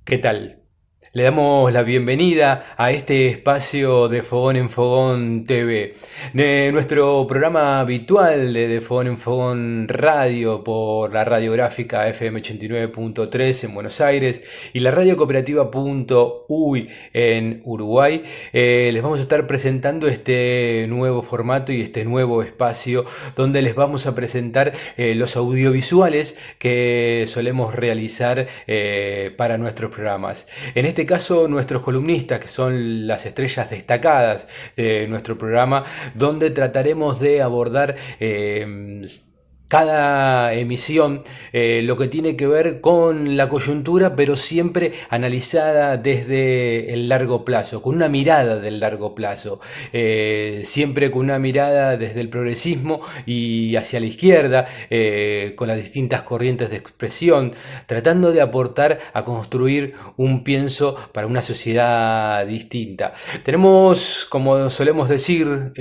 ¿Qué tal? Le damos la bienvenida a este espacio de Fogón en Fogón TV, de nuestro programa habitual de Fogón en Fogón Radio por la radiográfica FM 89.3 en Buenos Aires y la radio cooperativa .uy en Uruguay. Les vamos a estar presentando este nuevo formato y este nuevo espacio donde les vamos a presentar los audiovisuales que solemos realizar para nuestros programas. En este caso, nuestros columnistas, que son las estrellas destacadas de nuestro programa, donde trataremos de abordar cada emisión lo que tiene que ver con la coyuntura, pero siempre analizada desde el largo plazo, con una mirada del largo plazo, siempre con una mirada desde el progresismo y hacia la izquierda, con las distintas corrientes de expresión, tratando de aportar a construir un pienso para una sociedad distinta. Tenemos, como solemos decir,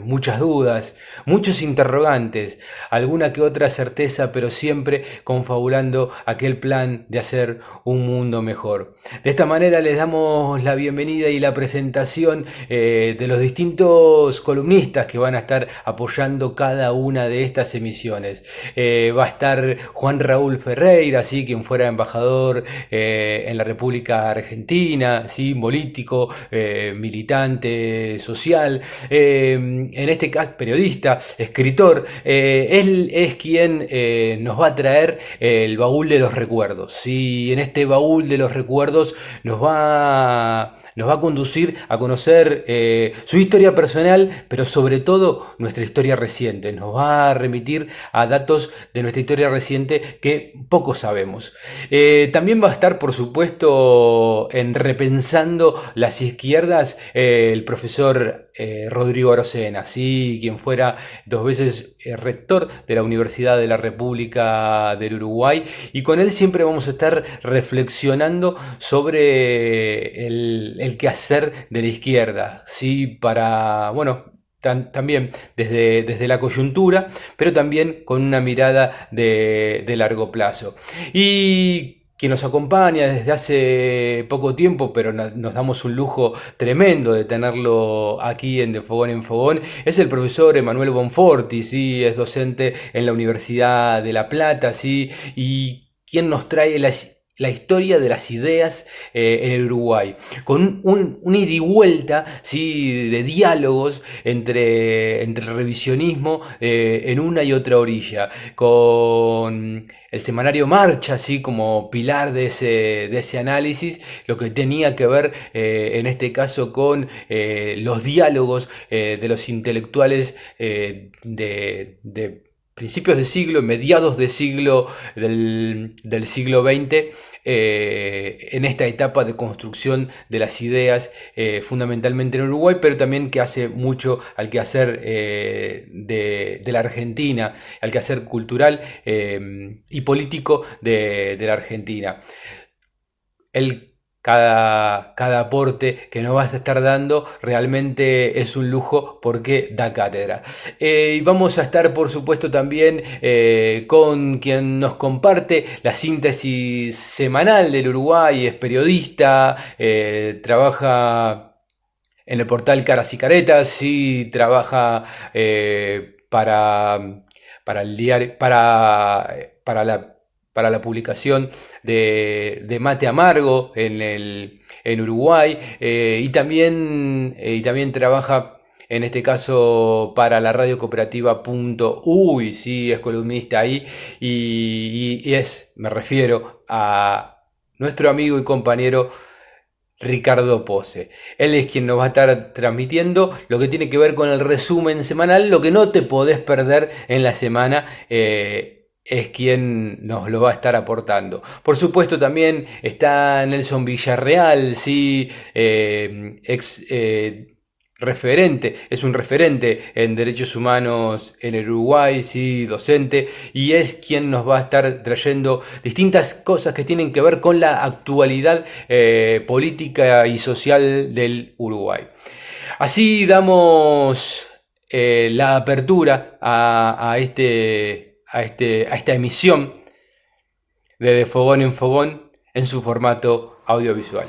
muchas dudas, muchos interrogantes, alguna que otra certeza, pero siempre confabulando aquel plan de hacer un mundo mejor. De esta manera les damos la bienvenida y la presentación de los distintos columnistas que van a estar apoyando cada una de estas emisiones. Va a estar Juan Raúl Ferreira, ¿sí? Quien fuera embajador en la República Argentina, ¿sí? Político, militante social, en este caso periodista, escritor. Él es quien nos va a traer el baúl de los recuerdos. ¿Sí? En este baúl de los recuerdos nos va a conducir a conocer su historia personal, pero sobre todo nuestra historia reciente. Nos va a remitir a datos de nuestra historia reciente que poco sabemos. También va a estar, por supuesto, en Repensando las Izquierdas, el profesor Rodrigo Arocena, ¿sí? Quien fuera dos veces rector de la Universidad de la República del Uruguay, y con él siempre vamos a estar reflexionando sobre el quehacer de la izquierda, ¿sí? Para, bueno, también desde la coyuntura, pero también con una mirada de largo plazo. Y quien nos acompaña desde hace poco tiempo, pero nos damos un lujo tremendo de tenerlo aquí en De Fogón en Fogón, es el profesor Emanuel Bonforti, ¿sí? Es docente en la Universidad de La Plata, ¿sí? Y quien nos trae la historia de las ideas en el Uruguay, con un ida y vuelta, ¿sí? De diálogos entre el revisionismo en una y otra orilla, con el semanario Marcha, así como pilar de ese análisis, lo que tenía que ver en este caso con los diálogos de los intelectuales de principios de siglo, mediados de siglo del siglo XX, en esta etapa de construcción de las ideas, fundamentalmente en Uruguay, pero también que hace mucho al quehacer de la Argentina, al quehacer cultural y político de la Argentina. El, cada aporte que nos vas a estar dando realmente es un lujo porque da cátedra. Y vamos a estar, por supuesto, también con quien nos comparte la síntesis semanal del Uruguay, es periodista, trabaja en el portal Caras y Caretas, sí, trabaja para el diario, para la publicación de Mate Amargo en Uruguay, y también trabaja en este caso para la radio cooperativa .uy, sí, es columnista ahí, me refiero a nuestro amigo y compañero Ricardo Pose. Él es quien nos va a estar transmitiendo lo que tiene que ver con el resumen semanal, lo que no te podés perder en la semana. Es quien nos lo va a estar aportando. Por supuesto también está Nelson Villarreal, sí, referente, es un referente en derechos humanos en el Uruguay, sí, docente, y es quien nos va a estar trayendo distintas cosas que tienen que ver con la actualidad política y social del Uruguay. Así damos la apertura a esta emisión de Fogón en Fogón. en su formato audiovisual.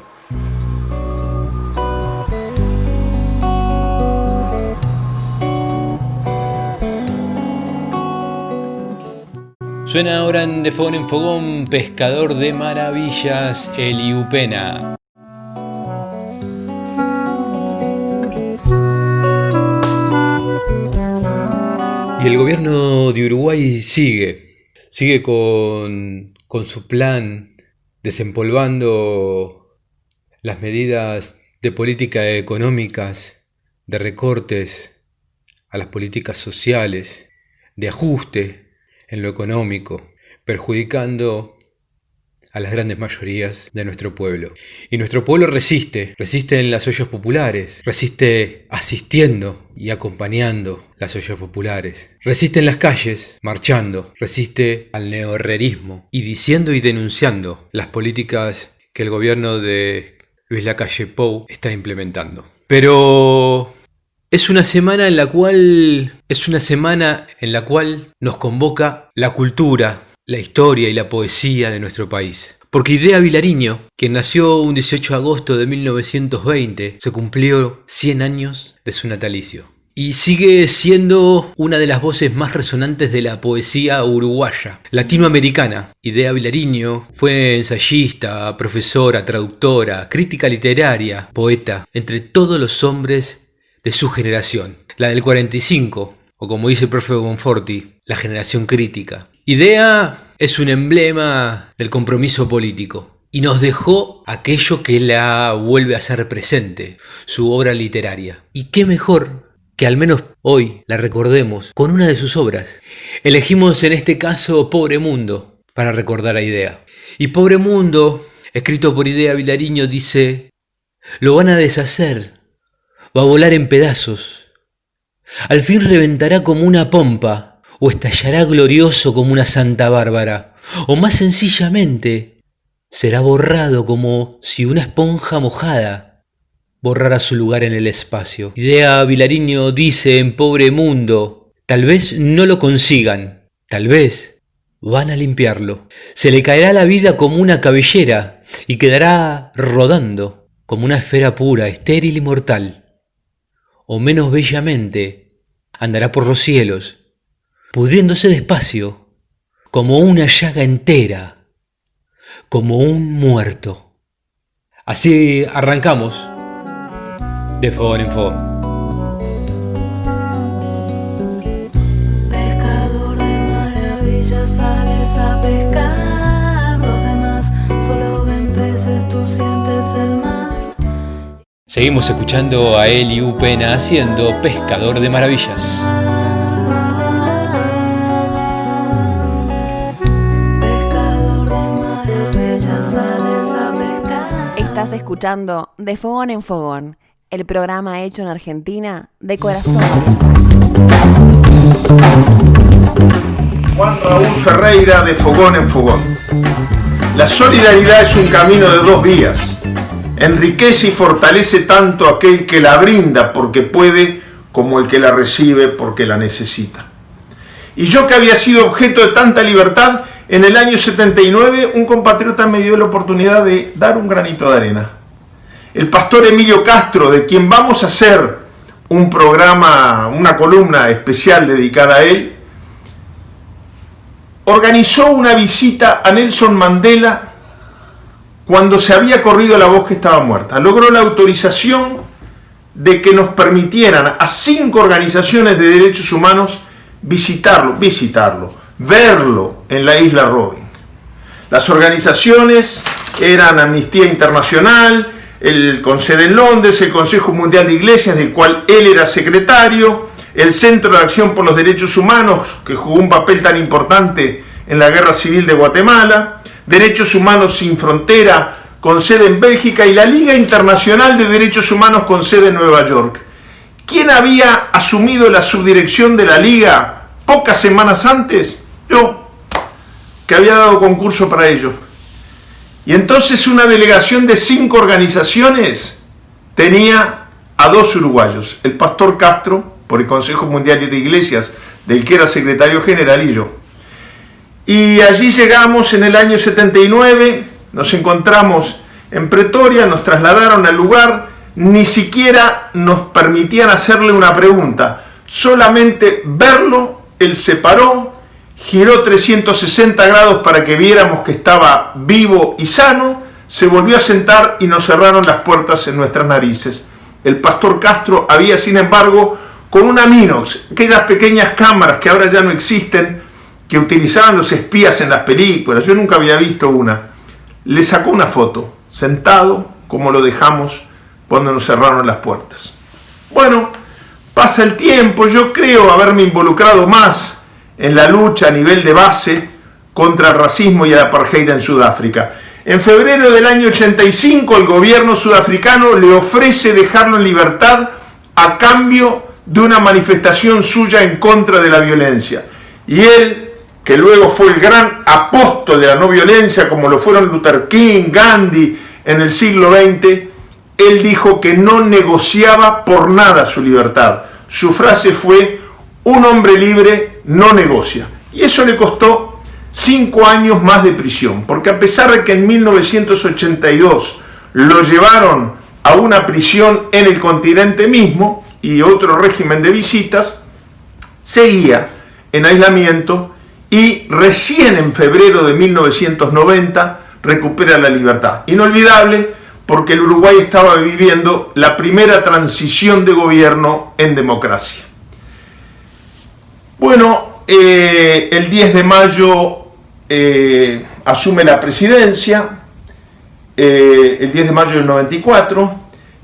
Suena ahora en De Fogón en Fogón, Pescador de Maravillas, Eliú Pena. Y el gobierno de Uruguay sigue con su plan, desempolvando las medidas de política económicas, de recortes a las políticas sociales, de ajuste en lo económico, perjudicando a las grandes mayorías de nuestro pueblo. Y nuestro pueblo resiste en las ollas populares, resiste asistiendo y acompañando las ollas populares, resiste en las calles, marchando, resiste al neoherrerismo y diciendo y denunciando las políticas que el gobierno de Luis Lacalle Pou está implementando. Pero es una semana en la cual nos convoca la cultura, la historia y la poesía de nuestro país. Porque Idea Vilariño, quien nació un 18 de agosto de 1920, se cumplió 100 años de su natalicio. Y sigue siendo una de las voces más resonantes de la poesía uruguaya, latinoamericana. Idea Vilariño fue ensayista, profesora, traductora, crítica literaria, poeta, entre todos los hombres de su generación, la del 45, o como dice el profe Bonforti, la generación crítica. Idea es un emblema del compromiso político y nos dejó aquello que la vuelve a hacer presente, su obra literaria. Y qué mejor que al menos hoy la recordemos con una de sus obras. Elegimos en este caso Pobre Mundo para recordar a Idea. Y Pobre Mundo, escrito por Idea Vilariño, dice: lo van a deshacer, va a volar en pedazos, al fin reventará como una pompa, o estallará glorioso como una Santa Bárbara, o más sencillamente será borrado como si una esponja mojada borrara su lugar en el espacio. Idea Vilariño dice en Pobre Mundo: tal vez no lo consigan, tal vez van a limpiarlo. Se le caerá la vida como una cabellera y quedará rodando como una esfera pura, estéril y mortal. O menos bellamente andará por los cielos, pudriéndose despacio, como una llaga entera, como un muerto. Así arrancamos De Fogón en Fogón. Pescador de maravillas, sales a pescar, los demás solo ven peces, tú sientes el mar. Seguimos escuchando a Eliú Pena haciendo Pescador de Maravillas. Estás escuchando De Fogón en Fogón, el programa hecho en Argentina de corazón. Juan Raúl Ferreira, de Fogón en Fogón. La solidaridad es un camino de dos vías. Enriquece y fortalece tanto aquel que la brinda porque puede, como el que la recibe porque la necesita. Y yo, que había sido objeto de tanta libertad, en el año 79 un compatriota me dio la oportunidad de dar un granito de arena. El pastor Emilio Castro, de quien vamos a hacer un programa, una columna especial dedicada a él, organizó una visita a Nelson Mandela cuando se había corrido la voz que estaba muerta. Logró la autorización de que nos permitieran a 5 organizaciones de derechos humanos visitarlo, verlo en la isla Robin. Las organizaciones eran Amnistía Internacional, con sede en Londres, el Consejo Mundial de Iglesias, del cual él era secretario, el Centro de Acción por los Derechos Humanos, que jugó un papel tan importante en la Guerra Civil de Guatemala, Derechos Humanos Sin Frontera, con sede en Bélgica, y la Liga Internacional de Derechos Humanos con sede en Nueva York. ¿Quién había asumido la subdirección de la Liga pocas semanas antes? Yo, que había dado concurso para ello. Y entonces una delegación de 5 organizaciones tenía a 2 uruguayos, el pastor Castro, por el Consejo Mundial de Iglesias, del que era secretario general, y yo. Y allí llegamos en el año 79, nos encontramos en Pretoria, nos trasladaron al lugar, ni siquiera nos permitían hacerle una pregunta, solamente verlo, él se paró, giró 360 grados para que viéramos que estaba vivo y sano, se volvió a sentar y nos cerraron las puertas en nuestras narices. El pastor Castro había, sin embargo, con una Minox, aquellas pequeñas cámaras que ahora ya no existen, que utilizaban los espías en las películas, yo nunca había visto una, le sacó una foto, sentado como lo dejamos cuando nos cerraron las puertas. Bueno, pasa el tiempo, yo creo haberme involucrado más en la lucha a nivel de base contra el racismo y el apartheid en Sudáfrica. En febrero del año 85 el gobierno sudafricano le ofrece dejarlo en libertad a cambio de una manifestación suya en contra de la violencia. Y él, que luego fue el gran apóstol de la no violencia, como lo fueron Luther King, Gandhi en el siglo XX, él dijo que no negociaba por nada su libertad. Su frase fue: un hombre libre no negocia. Y eso le costó 5 años más de prisión, porque a pesar de que en 1982 lo llevaron a una prisión en el continente mismo y otro régimen de visitas, seguía en aislamiento y recién en febrero de 1990 recupera la libertad. Inolvidable, porque el Uruguay estaba viviendo la primera transición de gobierno en democracia. Bueno, el 10 de mayo asume la presidencia, el 10 de mayo del 94,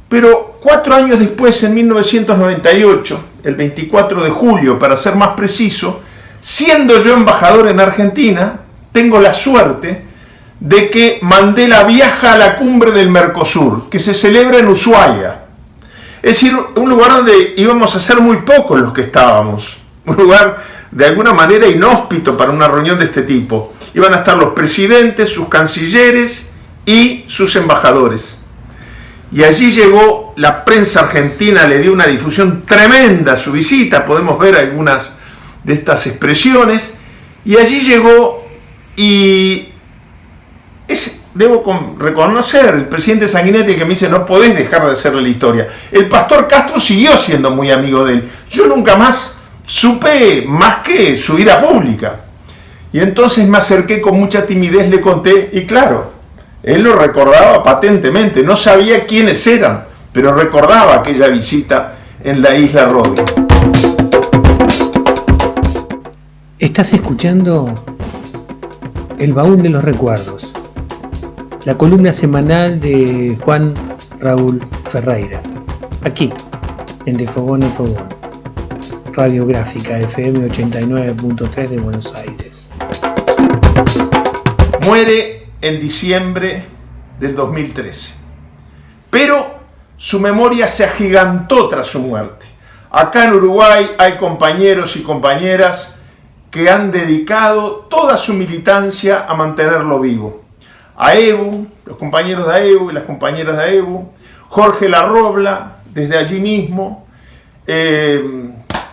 pero 4 años después, en 1998, el 24 de julio, para ser más preciso, siendo yo embajador en Argentina, tengo la suerte de que Mandela viaja a la cumbre del Mercosur, que se celebra en Ushuaia. Es decir, un lugar donde íbamos a ser muy pocos los que estábamos, un lugar de alguna manera inhóspito para una reunión de este tipo. Iban a estar los presidentes, sus cancilleres y sus embajadores. Y allí llegó la prensa argentina, le dio una difusión tremenda a su visita, podemos ver algunas de estas expresiones, y allí llegó y debo reconocer, el presidente Sanguinetti, que me dice: no podés dejar de hacerle la historia. El pastor Castro siguió siendo muy amigo de él. Yo nunca más supe más que su vida pública. Y entonces me acerqué con mucha timidez, le conté, y claro, él lo recordaba patentemente, no sabía quiénes eran, pero recordaba aquella visita en la isla Robin. Estás escuchando El Baúl de los Recuerdos, la columna semanal de Juan Raúl Ferreira, aquí en De Fogón en Fogón, radiográfica FM 89.3 de Buenos Aires. Muere en diciembre del 2013, pero su memoria se agigantó tras su muerte. Acá en Uruguay hay compañeros y compañeras que han dedicado toda su militancia a mantenerlo vivo. AEBU, los compañeros de AEBU y las compañeras de AEBU, Jorge Larrobla, desde allí mismo,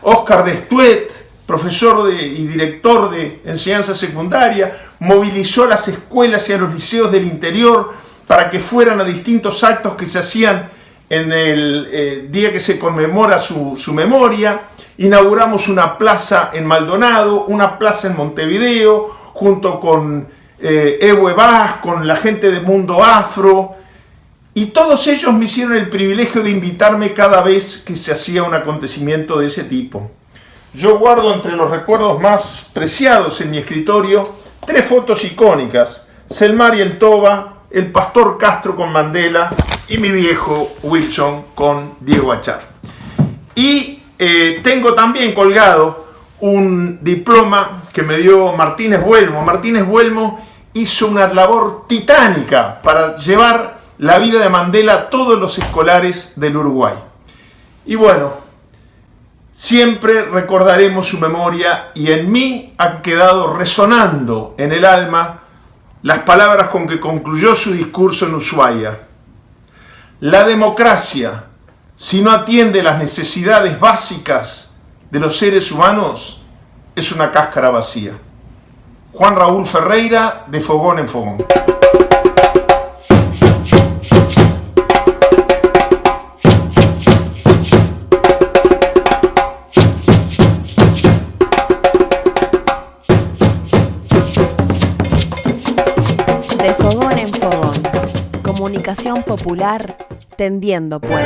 Oscar Destuet, profesor y director de enseñanza secundaria, movilizó a las escuelas y a los liceos del interior para que fueran a distintos actos que se hacían en el día que se conmemora su memoria. Inauguramos una plaza en Maldonado, una plaza en Montevideo, junto con Evo Ebas, con la gente de Mundo Afro, y todos ellos me hicieron el privilegio de invitarme cada vez que se hacía un acontecimiento de ese tipo. Yo guardo entre los recuerdos más preciados en mi escritorio 3 fotos icónicas: Selmar y el Toba, el pastor Castro con Mandela y mi viejo Wilson con Diego Achar. Y tengo también colgado un diploma que me dio Martínez Buelmo. Martínez Buelmo hizo una labor titánica para llevar la vida de Mandela a todos los escolares del Uruguay. Y bueno, siempre recordaremos su memoria, y en mí han quedado resonando en el alma las palabras con que concluyó su discurso en Ushuaia. La democracia, si no atiende las necesidades básicas de los seres humanos, es una cáscara vacía. Juan Raúl Ferreira, de Fogón en Fogón. comunicación popular tendiendo puentes.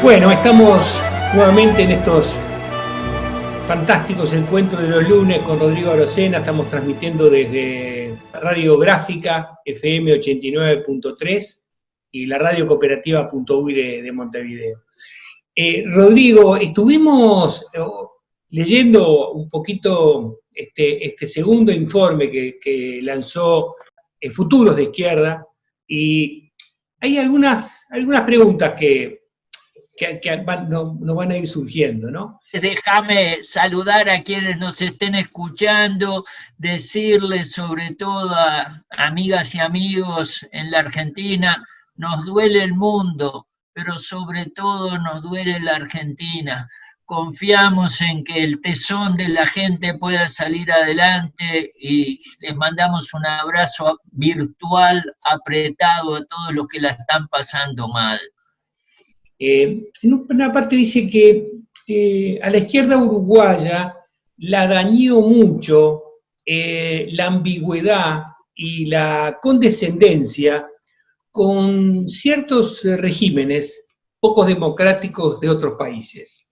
Bueno, estamos nuevamente en estos fantásticos encuentros de los lunes con Rodrigo Arocena. Estamos transmitiendo desde Radio Gráfica FM 89.3 y la radio cooperativa.uy de Montevideo. Rodrigo, estuvimos leyendo un poquito este segundo informe que lanzó Futuros de Izquierda, y hay algunas preguntas que nos van a ir surgiendo, ¿no? Déjame saludar a quienes nos estén escuchando, decirles sobre todo a amigas y amigos en la Argentina, nos duele el mundo, pero sobre todo nos duele la Argentina. Confiamos en que el tesón de la gente pueda salir adelante y les mandamos un abrazo virtual apretado a todos los que la están pasando mal. En una parte dice que a la izquierda uruguaya la dañó mucho la ambigüedad y la condescendencia con ciertos regímenes poco democráticos de otros países.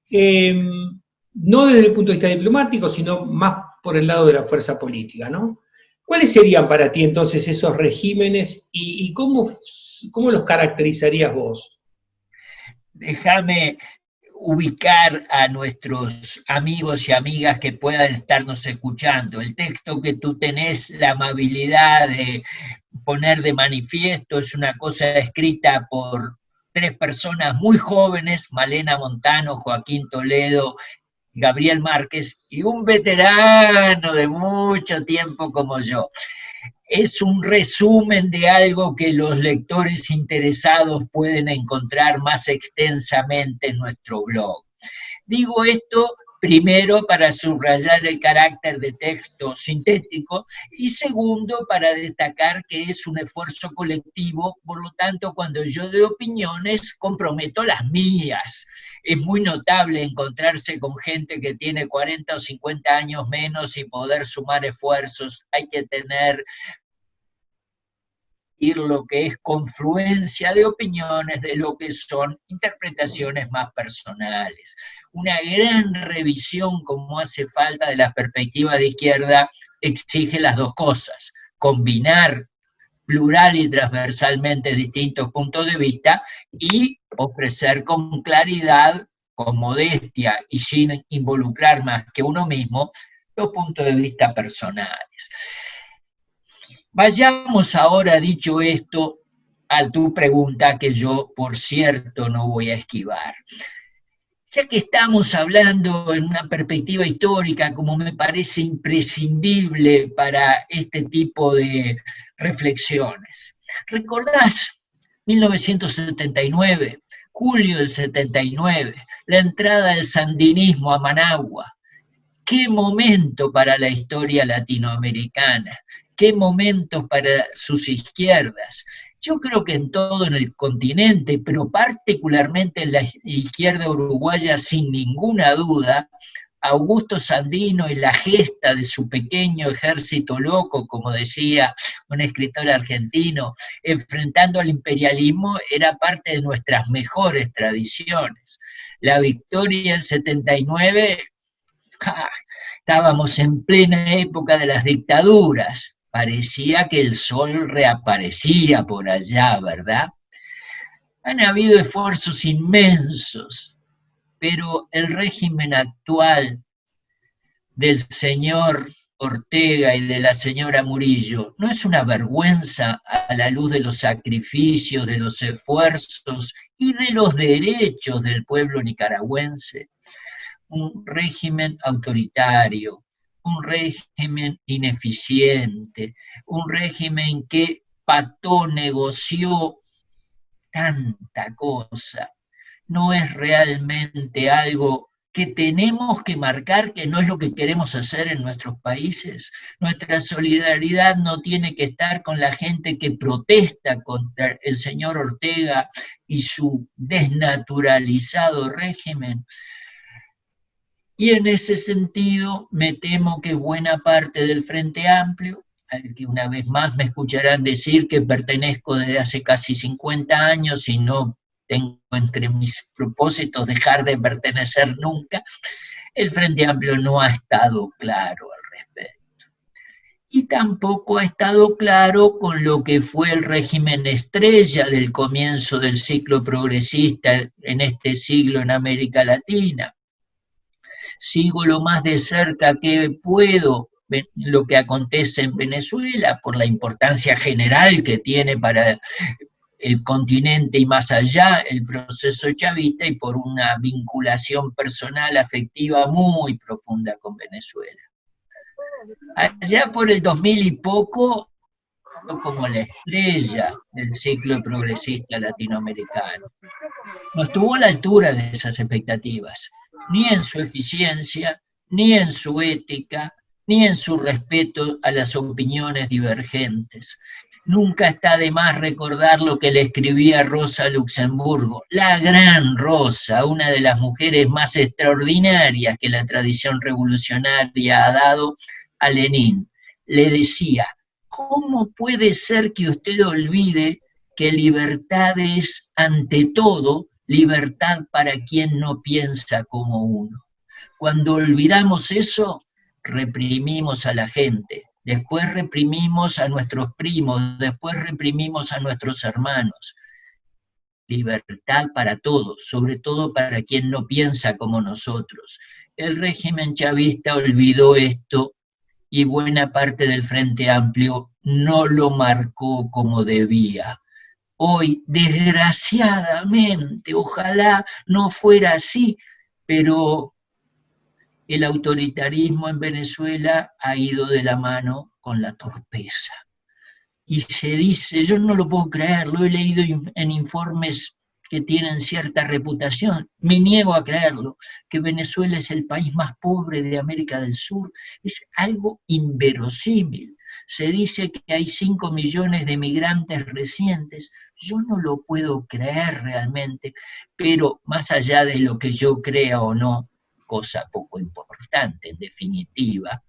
No desde el punto de vista diplomático, sino más por el lado de la fuerza política, ¿no? ¿Cuáles serían para ti entonces esos regímenes y cómo los caracterizarías vos? Déjame ubicar a nuestros amigos y amigas que puedan estarnos escuchando. El texto que tú tenés la amabilidad de poner de manifiesto es una cosa escrita por 3 personas muy jóvenes, Malena Montano, Joaquín Toledo, Gabriel Márquez, y un veterano de mucho tiempo como yo. Es un resumen de algo que los lectores interesados pueden encontrar más extensamente en nuestro blog. Digo esto primero para subrayar el carácter de texto sintético y segundo para destacar que es un esfuerzo colectivo, por lo tanto cuando yo doy opiniones comprometo las mías. Es muy notable encontrarse con gente que tiene 40 o 50 años menos y poder sumar esfuerzos. Hay que tener lo que es confluencia de opiniones de lo que son interpretaciones más personales. Una gran revisión, como hace falta, de la perspectiva de izquierda exige las dos cosas: combinar plural y transversalmente distintos puntos de vista y ofrecer con claridad, con modestia y sin involucrar más que uno mismo, los puntos de vista personales. Vayamos ahora, dicho esto, a tu pregunta que yo, por cierto, no voy a esquivar. Ya que estamos hablando en una perspectiva histórica, como me parece imprescindible para este tipo de reflexiones. ¿Recordás 1979, julio del 79, la entrada del sandinismo a Managua? ¿Qué momento para la historia latinoamericana? ¿Qué momentos para sus izquierdas? Yo creo que en todo en el continente, pero particularmente en la izquierda uruguaya, sin ninguna duda, Augusto Sandino y la gesta de su pequeño ejército loco, como decía un escritor argentino, enfrentando al imperialismo, era parte de nuestras mejores tradiciones. La victoria del 79, estábamos en plena época de las dictaduras. Parecía que el sol reaparecía por allá, ¿verdad? Han habido esfuerzos inmensos, pero el régimen actual del señor Ortega y de la señora Murillo no es una vergüenza a la luz de los sacrificios, de los esfuerzos y de los derechos del pueblo nicaragüense. Un régimen autoritario, un régimen ineficiente, un régimen que pactó, negoció tanta cosa. No es realmente algo que tenemos que marcar, que no es lo que queremos hacer en nuestros países. Nuestra solidaridad no tiene que estar con la gente que protesta contra el señor Ortega y su desnaturalizado régimen. Y en ese sentido me temo que buena parte del Frente Amplio, al que una vez más me escucharán decir que pertenezco desde hace casi 50 años y no tengo entre mis propósitos dejar de pertenecer nunca, el Frente Amplio no ha estado claro al respecto. Y tampoco ha estado claro con lo que fue el régimen estrella del comienzo del ciclo progresista en este siglo en América Latina. Sigo lo más de cerca que puedo lo que acontece en Venezuela por la importancia general que tiene para el continente y más allá el proceso chavista y por una vinculación personal afectiva muy profunda con Venezuela. Allá por el 2000 y poco, como la estrella del ciclo progresista latinoamericano. No estuvo a la altura de esas expectativas, ni en su eficiencia, ni en su ética, ni en su respeto a las opiniones divergentes. Nunca está de más recordar lo que le escribía Rosa Luxemburgo, la gran Rosa, una de las mujeres más extraordinarias que la tradición revolucionaria ha dado a Lenin. Le decía: ¿cómo puede ser que usted olvide que libertad es, ante todo, libertad para quien no piensa como uno? Cuando olvidamos eso, reprimimos a la gente, después reprimimos a nuestros primos, después reprimimos a nuestros hermanos. Libertad para todos, sobre todo para quien no piensa como nosotros. El régimen chavista olvidó esto y buena parte del Frente Amplio no lo marcó como debía. Hoy, desgraciadamente, ojalá no fuera así, pero el autoritarismo en Venezuela ha ido de la mano con la torpeza. Y se dice, yo no lo puedo creer, lo he leído en informes que tienen cierta reputación, me niego a creerlo, que Venezuela es el país más pobre de América del Sur, es algo inverosímil. Se dice que hay 5 millones de migrantes recientes, yo no lo puedo creer realmente, pero más allá de lo que yo crea o no, cosa poco importante en definitiva,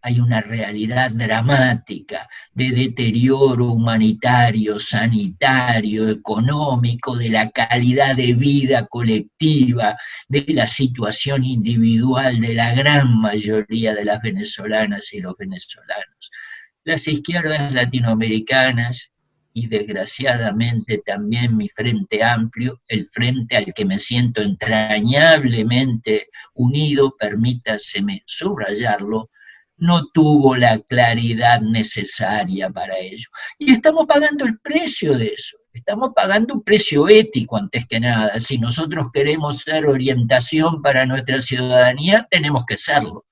hay una realidad dramática de deterioro humanitario, sanitario, económico, de la calidad de vida colectiva, de la situación individual de la gran mayoría de las venezolanas y los venezolanos. Las izquierdas latinoamericanas y desgraciadamente también mi Frente Amplio, el frente al que me siento entrañablemente unido, permítaseme subrayarlo, no tuvo la claridad necesaria para ello. Y estamos pagando el precio de eso. Estamos pagando un precio ético antes que nada. Si nosotros queremos ser orientación para nuestra ciudadanía, tenemos que serlo.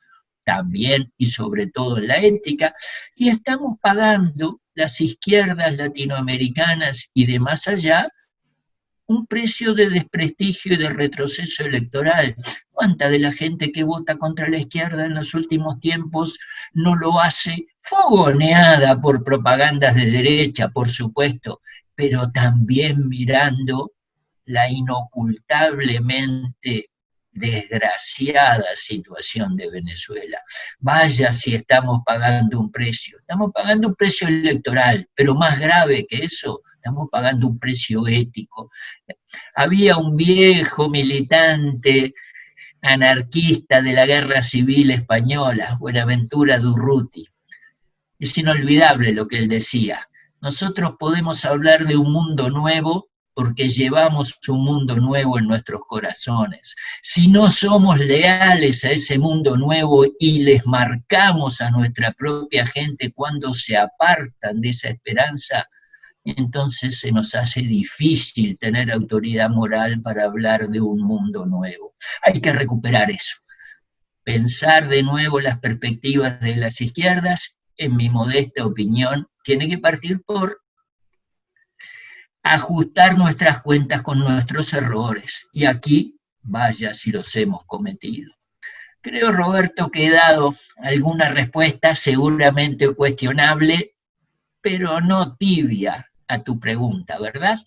También y sobre todo en la ética. Y estamos pagando las izquierdas latinoamericanas y de más allá un precio de desprestigio y de retroceso electoral. ¿Cuánta de la gente que vota contra la izquierda en los últimos tiempos no lo hace fogoneada por propagandas de derecha, por supuesto, pero también mirando la inocultablemente desgraciada situación de Venezuela? Vaya si estamos pagando un precio electoral, pero más grave que eso, estamos pagando un precio ético. Había un viejo militante anarquista de la Guerra Civil Española, Buenaventura Durruti. Es inolvidable lo que él decía. Nosotros podemos hablar de un mundo nuevo porque llevamos un mundo nuevo en nuestros corazones. Si no somos leales a ese mundo nuevo y les marcamos a nuestra propia gente cuando se apartan de esa esperanza, entonces se nos hace difícil tener autoridad moral para hablar de un mundo nuevo. Hay que recuperar eso. Pensar de nuevo las perspectivas de las izquierdas, en mi modesta opinión, tiene que partir por ajustar nuestras cuentas con nuestros errores. Y aquí, vaya si los hemos cometido. Creo, Roberto, que he dado alguna respuesta seguramente cuestionable, pero no tibia a tu pregunta, ¿verdad?